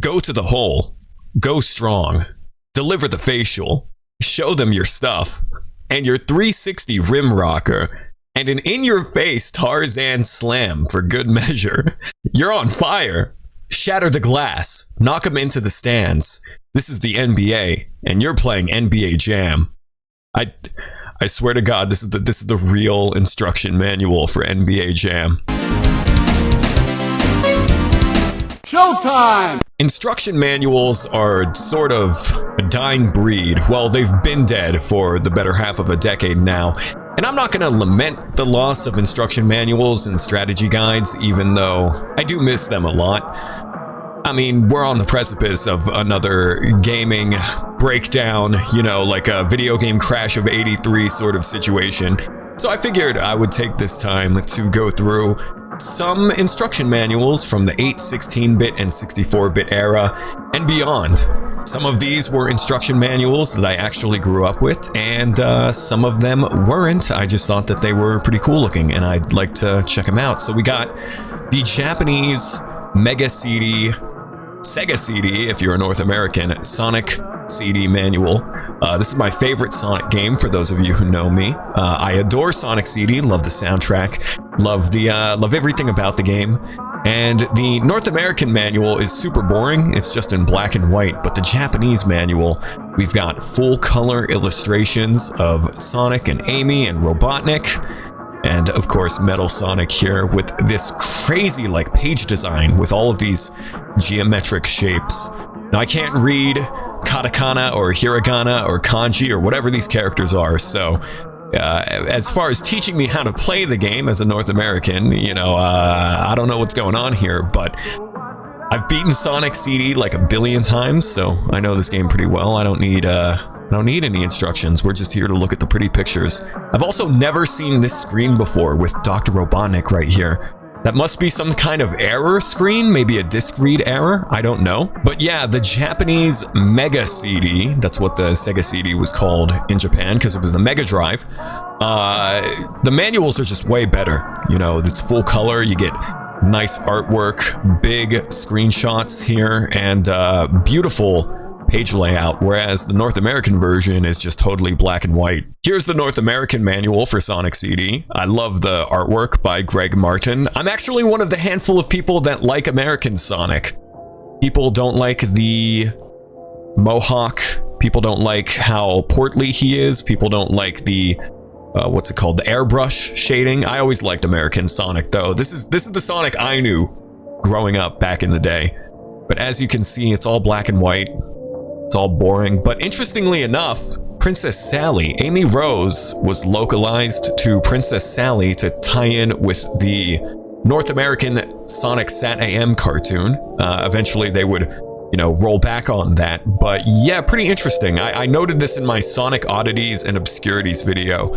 Go to the hole. Go strong. Deliver the facial. Show them your stuff. And your 360 rim rocker. And an in-your-face Tarzan slam for good measure. You're on fire. Shatter the glass. Knock them into the stands. This is the NBA, and you're playing NBA Jam. I swear to God, this is the real instruction manual for NBA Jam. Showtime! Instruction manuals are sort of a dying breed. Well, they've been dead for the better half of a decade now. And I'm not going to lament the loss of instruction manuals and strategy guides, even though I do miss them a lot. I mean, we're on the precipice of another gaming breakdown, you know, like a video game crash of 83 sort of situation. So I figured I would take this time to go through some instruction manuals from the 8, 16-bit, and 64-bit era and beyond. Some of these were instruction manuals that I actually grew up with, and some of them weren't. I just thought that they were pretty cool looking, and I'd like to check them out. So we got the Japanese Mega CD, Sega CD, if you're a North American, Sonic CD manual. This is my favorite Sonic game, for those of you who know me. I adore Sonic CD, love the soundtrack, love everything about the game. And the North American manual is super boring. It's just in black and white. But the Japanese manual, we've got full color illustrations of Sonic and Amy and Robotnik. And of course, Metal Sonic here with this crazy like page design with all of these geometric shapes. Now I can't read katakana or hiragana or kanji or whatever these characters are, so as far as teaching me how to play the game as a North American, you know, I don't know what's going on here, but I've beaten Sonic CD like a billion times, so I know this game pretty well. I don't need any instructions. We're just here to look at the pretty pictures. I've also never seen this screen before with Dr. Robotnik right here. That must be some kind of error screen, maybe a disk read error, I don't know. But yeah, the Japanese Mega CD, that's what the Sega CD was called in Japan because it was the Mega Drive. The manuals are just way better. You know, it's full color, you get nice artwork, big screenshots here, and beautiful page layout, whereas the North American version is just totally black and white. Here's the North American manual for Sonic CD. I love the artwork by Greg Martin. I'm actually one of the handful of people that like American Sonic. People don't like the mohawk. People don't like how portly he is. People don't like the what's it called? The airbrush shading. I always liked American Sonic though. This is the Sonic I knew growing up back in the day. But as you can see, it's all black and white. It's all boring, but interestingly enough, Princess Sally, Amy Rose, was localized to Princess Sally to tie in with the North American Sonic Sat AM cartoon. Eventually they would, you know, roll back on that, but yeah, pretty interesting. I noted this in my Sonic Oddities and Obscurities video,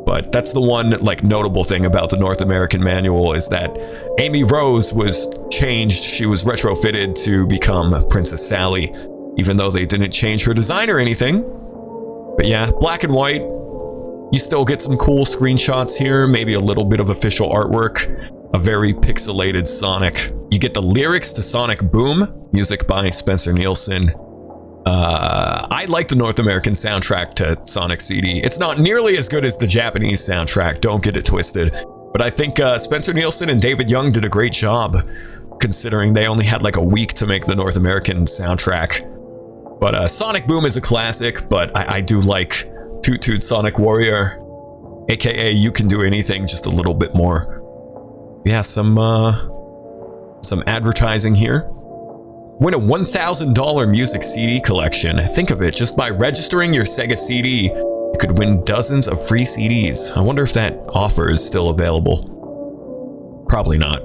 but that's the one like notable thing about the North American manual is that Amy Rose was changed. She was retrofitted to become Princess Sally, even though they didn't change her design or anything. But yeah, black and white. You still get some cool screenshots here, maybe a little bit of official artwork, a very pixelated Sonic. You get the lyrics to Sonic Boom, music by Spencer Nielsen. I like the North American soundtrack to Sonic CD. It's not nearly as good as the Japanese soundtrack, don't get it twisted. But I think Spencer Nielsen and David Young did a great job, considering they only had like a week to make the North American soundtrack. But Sonic Boom is a classic, but I do like Toot Toot Sonic Warrior, aka You Can Do Anything, just a little bit more. Yeah, some advertising here. Win a $1,000 music CD collection. Think of it, just by registering your Sega CD, you could win dozens of free CDs. I wonder if that offer is still available. Probably not.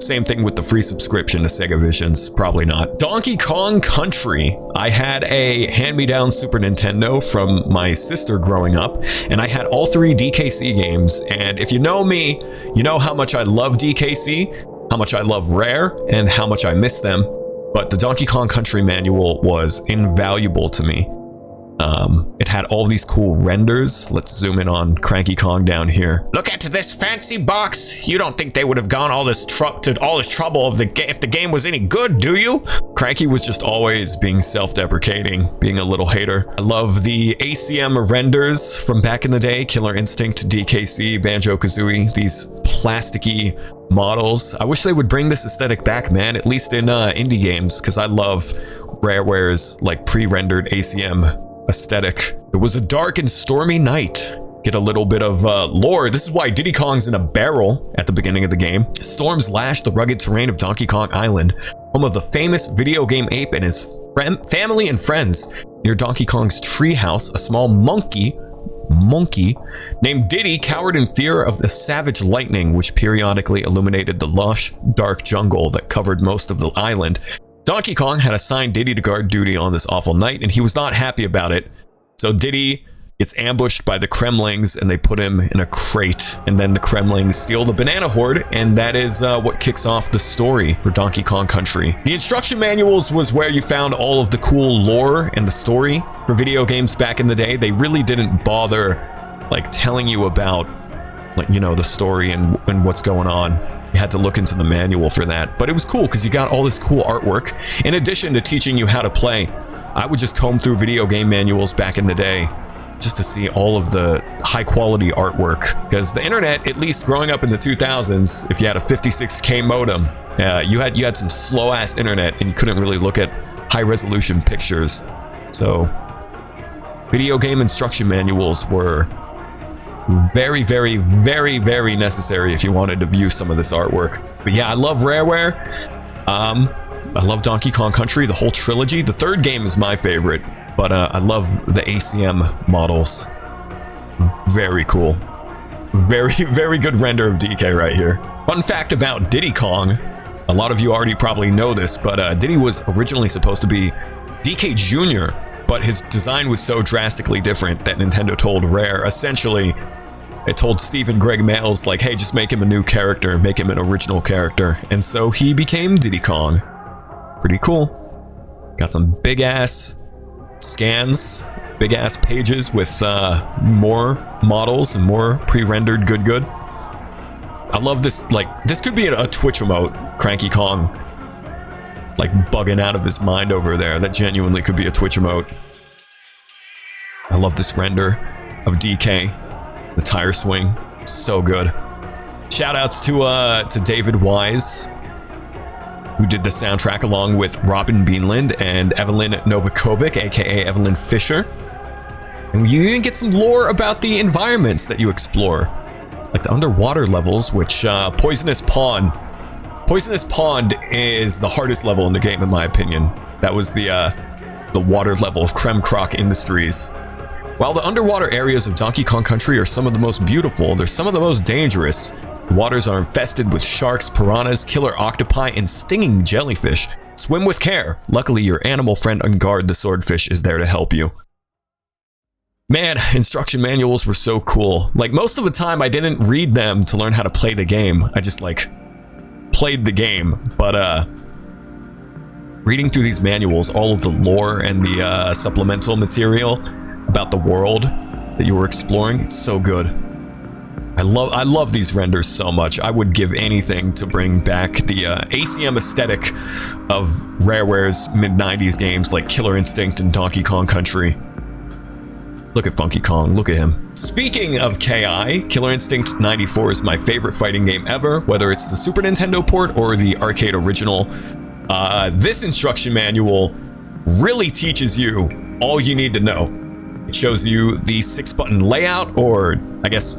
Same thing with the free subscription to Sega Visions, probably not. Donkey Kong Country. I had a hand-me-down Super Nintendo from my sister growing up, and I had all 3 DKC games, and if you know me, you know how much I love DKC, how much I love Rare, and how much I miss them, but the Donkey Kong Country manual was invaluable to me. It had all these cool renders. Let's zoom in on Cranky Kong down here. Look at this fancy box. You don't think they would have gone all this trouble if the game was any good, do you? Cranky was just always being self-deprecating, being a little hater. I love the ACM renders from back in the day. Killer Instinct, DKC, Banjo-Kazooie, these plasticky models. I wish they would bring this aesthetic back, man, at least in indie games, because I love Rareware's like pre-rendered ACM aesthetic. It was a dark and stormy night. Get a little bit of lore. This is why Diddy Kong's in a barrel at the beginning of the game. Storms lash the rugged terrain of Donkey Kong Island, home of the famous video game ape and his family and friends. Near Donkey Kong's treehouse, a small monkey named Diddy cowered in fear of the savage lightning, which periodically illuminated the lush, dark jungle that covered most of the island. Donkey Kong had assigned Diddy to guard duty on this awful night, and he was not happy about it. So Diddy gets ambushed by the Kremlings, and they put him in a crate. And then the Kremlings steal the banana horde, and that is what kicks off the story for Donkey Kong Country. The instruction manuals was where you found all of the cool lore and the story for video games back in the day. They really didn't bother like telling you about like, you know, the story and what's going on. You had to look into the manual for that, but it was cool because you got all this cool artwork. In addition to teaching you how to play, I would just comb through video game manuals back in the day just to see all of the high quality artwork, because the internet, at least growing up in the 2000s, if you had a 56K modem, you had some slow ass internet and you couldn't really look at high resolution pictures. So video game instruction manuals were very, very, very, very necessary if you wanted to view some of this artwork. But yeah, I love Rareware. I love Donkey Kong Country, the whole trilogy. The third game is my favorite, but I love the ACM models. Very cool. Very, very good render of DK right here. Fun fact about Diddy Kong. A lot of you already probably know this, but Diddy was originally supposed to be DK Jr., but his design was so drastically different that Nintendo told Rare, essentially, it told Stephen Greg Mails, like, hey, just make him a new character, make him an original character. And so he became Diddy Kong. Pretty cool. Got some big ass scans, big ass pages with more models and more pre-rendered good. I love this, like, this could be a Twitch emote, Cranky Kong, like bugging out of his mind over there. That genuinely could be a Twitch emote. I love this render of DK. The tire swing, so good. Shoutouts to David Wise, who did the soundtrack along with Robin Beanland and Evelyn Novakovic, aka Evelyn Fisher. And you even get some lore about the environments that you explore, like the underwater levels, which Poisonous Pond is the hardest level in the game, in my opinion. That was the water level of Creme Croc Industries. While the underwater areas of Donkey Kong Country are some of the most beautiful, they're some of the most dangerous. The waters are infested with sharks, piranhas, killer octopi, and stinging jellyfish. Swim with care. Luckily, your animal friend Ungard the swordfish is there to help you. Man, instruction manuals were so cool. Like, most of the time, I didn't read them to learn how to play the game. I just, like, played the game. But, reading through these manuals, all of the lore and the supplemental material about the world that you were exploring, it's so good. I love these renders so much. I would give anything to bring back the ACM aesthetic of Rareware's mid-90s games like Killer Instinct and Donkey Kong Country. Look at Funky Kong, look at him. Speaking of KI, Killer Instinct 94 is my favorite fighting game ever, whether it's the Super Nintendo port or the arcade original. This instruction manual really teaches you all you need to know. It shows you the 6-button layout, or I guess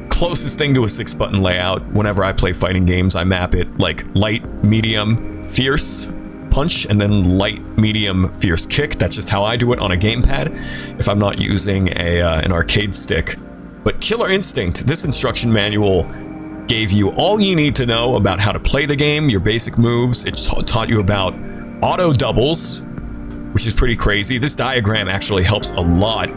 closest thing to a 6-button layout. Whenever I play fighting games, I map it like light, medium, fierce, punch, and then light, medium, fierce, kick. That's just how I do it on a gamepad if I'm not using an arcade stick. But Killer Instinct, this instruction manual gave you all you need to know about how to play the game, your basic moves. It taught you about auto doubles, which is pretty crazy. This diagram actually helps a lot,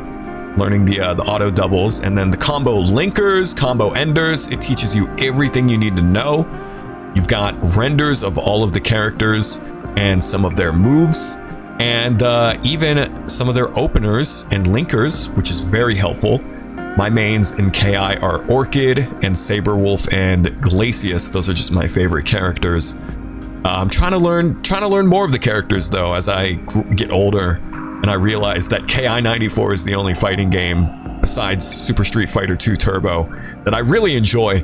learning the auto doubles, and then the combo linkers, combo enders. It teaches you everything you need to know. You've got renders of all of the characters and some of their moves. and even some of their openers and linkers, which is very helpful. My mains in KI are Orchid and Saberwolf and Glacius. Those are just my favorite characters. I'm trying to learn more of the characters though as I get older, and I realize that KI 94 is the only fighting game besides Super Street Fighter 2 Turbo that I really enjoy.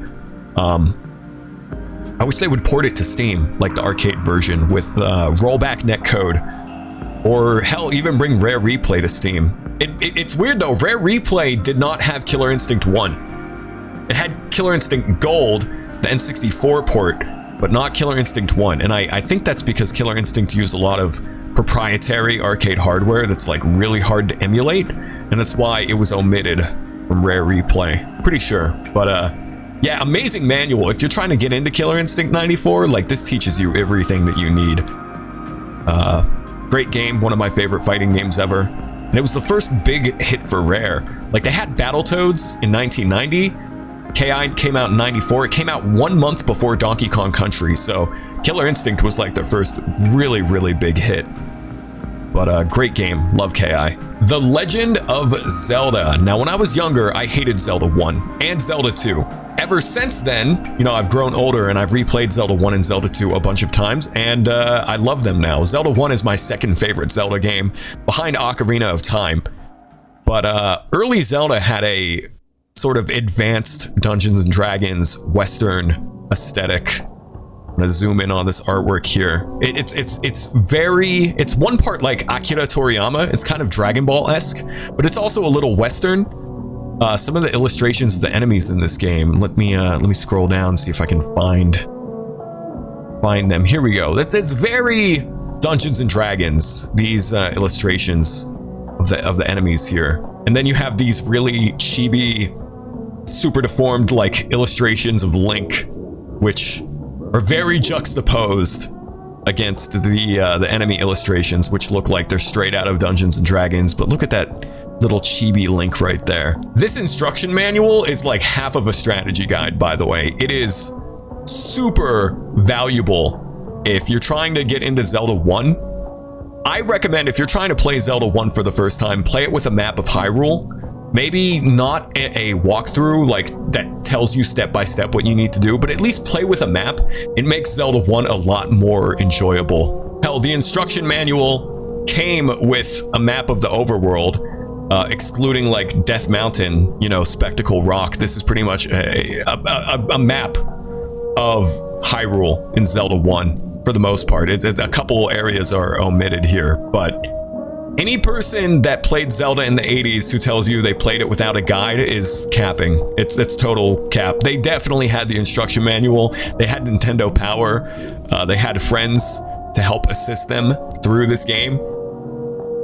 I wish they would port it to Steam, like the arcade version with rollback netcode, or hell, even bring Rare Replay to Steam. It's weird though, Rare Replay did not have Killer Instinct 1. It had Killer Instinct Gold, the N64 port, but not Killer Instinct 1. And I think that's because Killer Instinct used a lot of proprietary arcade hardware that's like really hard to emulate, and that's why it was omitted from Rare Replay. Pretty sure. But yeah, amazing manual. If you're trying to get into Killer Instinct 94, like this teaches you everything that you need. Great game, one of my favorite fighting games ever. And it was the first big hit for Rare. Like they had Battletoads in 1990. KI came out in 94. It came out 1 month before Donkey Kong Country. So Killer Instinct was like their first really, really big hit. But great game, love KI. The Legend of Zelda. Now, when I was younger, I hated Zelda 1 and Zelda 2. Ever since then, you know, I've grown older and I've replayed Zelda 1 and Zelda 2 a bunch of times, and I love them now. Zelda 1 is my second favorite Zelda game, behind Ocarina of Time. But early Zelda had a sort of advanced Dungeons and Dragons Western aesthetic. I'm gonna zoom in on this artwork here. It's one part like Akira Toriyama. It's kind of Dragon Ball-esque, but it's also a little Western. Some of the illustrations of the enemies in this game. Let me scroll down and see if I can find them. Here we go. It's very Dungeons and Dragons. These illustrations of the enemies here, and then you have these really chibi, super deformed like illustrations of Link, which are very juxtaposed against the enemy illustrations, which look like they're straight out of Dungeons and Dragons. But look at that little chibi Link right there. This instruction manual is like half of a strategy guide, by the way. It is super valuable if you're trying to get into Zelda 1. I recommend, if you're trying to play Zelda 1 for the first time, play it with a map of Hyrule. Maybe not a walkthrough like that tells you step by step what you need to do, but at least play with a map. It makes Zelda 1 a lot more enjoyable. Hell, the instruction manual came with a map of the overworld, excluding like Death Mountain, you know, Spectacle Rock. This is pretty much a map of Hyrule in Zelda 1 for the most part. It's a couple areas are omitted here, but any person that played Zelda in the 80s who tells you they played it without a guide is capping. It's total cap. They definitely had the instruction manual. They had Nintendo Power. They had friends to help assist them through this game.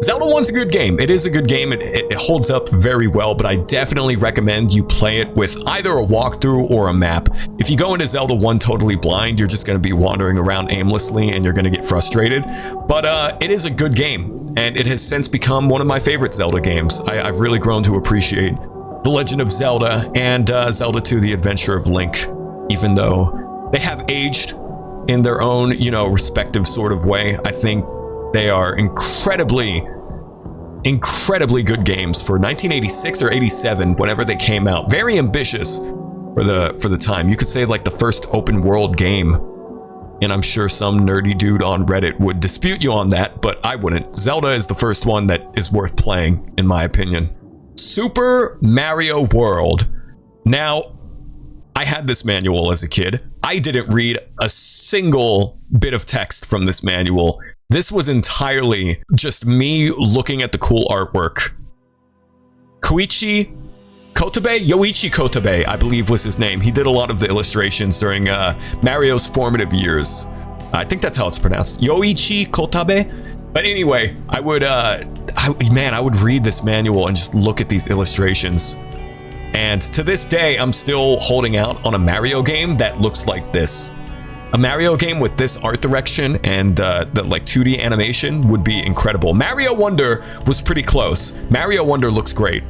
Zelda 1's a good game. It is a good game. It holds up very well, but I definitely recommend you play it with either a walkthrough or a map. If you go into Zelda 1 totally blind, you're just going to be wandering around aimlessly and you're going to get frustrated. But it is a good game, and it has since become one of my favorite Zelda games. I've really grown to appreciate The Legend of Zelda and Zelda 2: The Adventure of Link, even though they have aged in their own, you know, respective sort of way. I think they are incredibly good games for 1986 or 87, whenever they came out. Very ambitious for the time. You could say like the first open world game, and I'm sure some nerdy dude on Reddit would dispute you on that, but I wouldn't. Zelda is the first one that is worth playing, in my opinion. Super Mario World. Now, I had this manual as a kid. I didn't read a single bit of text from this manual. This was entirely just me looking at the cool artwork. Yoichi Kotabe, I believe was his name. He did a lot of the illustrations during Mario's formative years. I think that's how it's pronounced. Yoichi Kotabe. But anyway, I would read this manual and just look at these illustrations. And to this day, I'm still holding out on a Mario game that looks like this. A Mario game with this art direction and the like 2D animation would be incredible. Mario Wonder was pretty close. Mario Wonder looks great.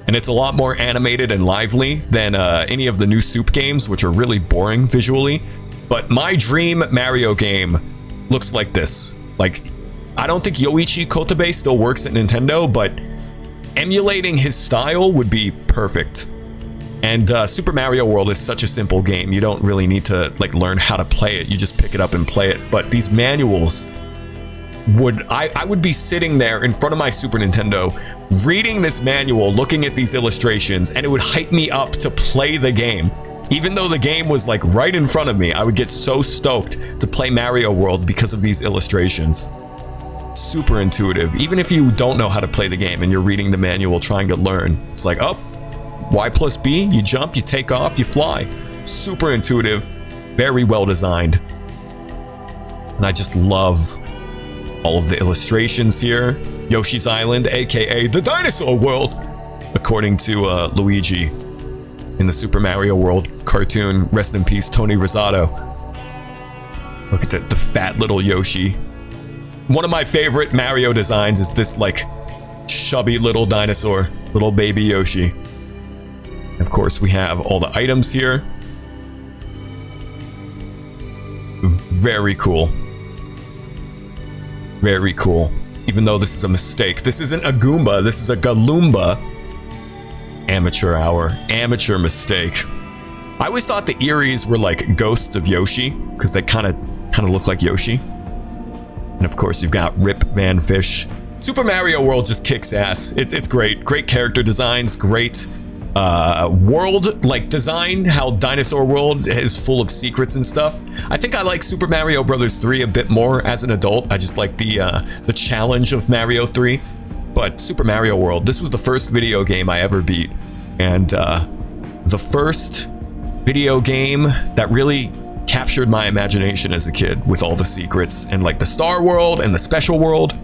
And it's a lot more animated and lively than any of the new Soup games, which are really boring visually. But my dream Mario game looks like this. Like, I don't think Yoichi Kotabe still works at Nintendo, but emulating his style would be perfect. And Super Mario World is such a simple game. You don't really need to like learn how to play it. You just pick it up and play it. But these manuals I would be sitting there in front of my Super Nintendo, reading this manual, looking at these illustrations, and it would hype me up to play the game. Even though the game was like right in front of me, I would get so stoked to play Mario World because of these illustrations. Super intuitive. Even if you don't know how to play the game and you're reading the manual trying to learn, it's like, oh, Y plus B, you jump, you take off, you fly. Super intuitive, very well designed. And I just love all of the illustrations here. Yoshi's Island, aka the dinosaur world, according to Luigi in the Super Mario World cartoon. Rest in peace, Tony Rosato. Look at the fat little Yoshi. One of my favorite Mario designs is this like chubby little dinosaur, little baby Yoshi. Of course, we have all the items here. Very cool. Very cool. Even though this is a mistake. This isn't a Goomba, this is a Galoomba. Amateur hour. Amateur mistake. I always thought the Eries were like ghosts of Yoshi, because they kind of look like Yoshi. And of course, you've got Rip Van Fish. Super Mario World just kicks ass. It's great. Great character designs, great world like design, how Dinosaur World is full of secrets and stuff. I think I like Super Mario Bros. 3 a bit more as an adult. I just like the challenge of Mario 3. But Super Mario World, this was the first video game I ever beat, and the first video game that really captured my imagination as a kid with all the secrets and like the Star World and the Special World.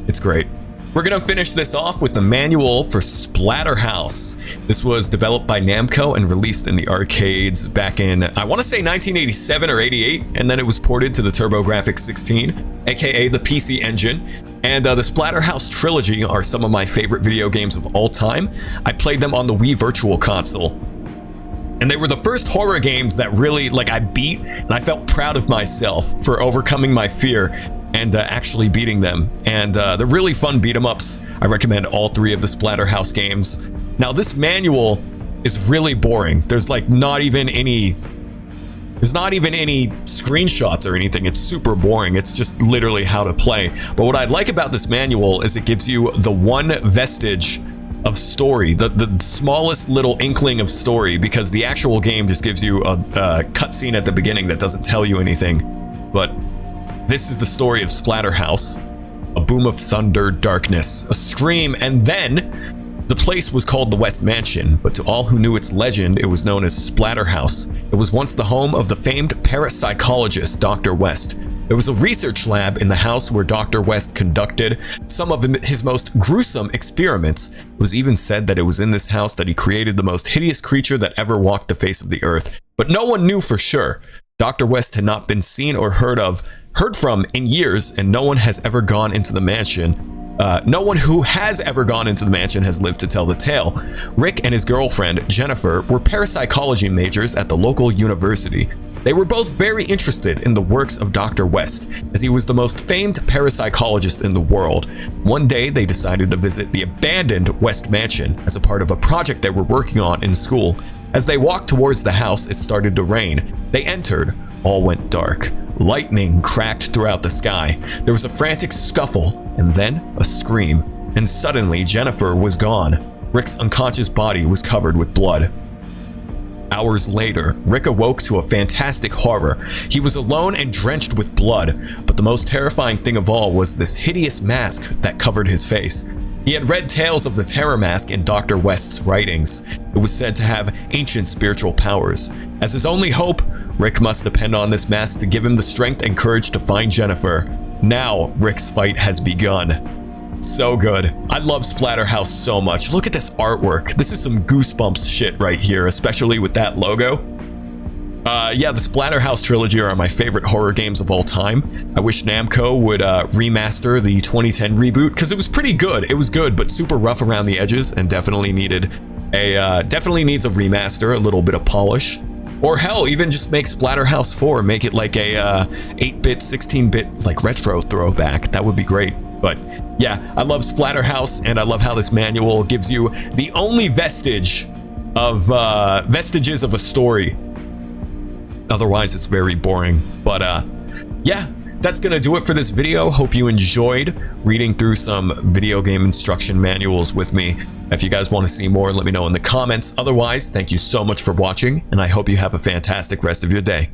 It's great. We're gonna finish this off with the manual for Splatterhouse. This was developed by Namco and released in the arcades back in, I want to say 1987 or 88, and then it was ported to the TurboGrafx 16, aka the PC Engine. And the Splatterhouse trilogy are some of my favorite video games of all time. I played them on the Wii Virtual Console. And they were the first horror games that really, like, I beat, and I felt proud of myself for overcoming my fear and actually beating them. And they're really fun beat-em-ups. I recommend all 3 of the Splatterhouse games. Now, this manual is really boring. There's like not even any screenshots or anything. It's super boring. It's just literally how to play. But what I like about this manual is it gives you the one vestige of story, the smallest little inkling of story, because the actual game just gives you a cutscene at the beginning that doesn't tell you anything. But this is the story of Splatterhouse. A boom of thunder, darkness, a scream, and then the place was called the West Mansion, but to all who knew its legend, it was known as Splatterhouse. It was once the home of the famed parapsychologist Dr. West. There was a research lab in the house where Dr. West conducted some of his most gruesome experiments. It was even said that it was in this house that he created the most hideous creature that ever walked the face of the earth. But no one knew for sure. Dr. West had not been seen or heard from in years, and no one has ever gone into the mansion. No one who has ever gone into the mansion has lived to tell the tale. Rick and his girlfriend, Jennifer, were parapsychology majors at the local university. They were both very interested in the works of Dr. West, as he was the most famed parapsychologist in the world. One day, they decided to visit the abandoned West Mansion as a part of a project they were working on in school. As they walked towards the house, it started to rain. They entered. All went dark. Lightning cracked throughout the sky. There was a frantic scuffle, and then a scream. And suddenly, Jennifer was gone. Rick's unconscious body was covered with blood. Hours later, Rick awoke to a fantastic horror. He was alone and drenched with blood, but the most terrifying thing of all was this hideous mask that covered his face. He had read tales of the Terror Mask in Dr. West's writings. It was said to have ancient spiritual powers. As his only hope, Rick must depend on this mask to give him the strength and courage to find Jennifer. Now, Rick's fight has begun. So good. I love Splatterhouse so much. Look at this artwork. This is some Goosebumps shit right here, especially with that logo. Yeah, the Splatterhouse trilogy are my favorite horror games of all time. I wish Namco would remaster the 2010 reboot, because it was pretty good. It was good, but super rough around the edges, and definitely needs a remaster, a little bit of polish. Or hell, even just make Splatterhouse 4, make it like a 8-bit, 16-bit like retro throwback. That would be great. But yeah, I love Splatterhouse, and I love how this manual gives you the only vestige of vestiges of a story. Otherwise, it's very boring. But yeah, that's gonna do it for this video. Hope you enjoyed reading through some video game instruction manuals with me. If you guys want to see more, let me know in the comments. Otherwise, thank you so much for watching, and I hope you have a fantastic rest of your day.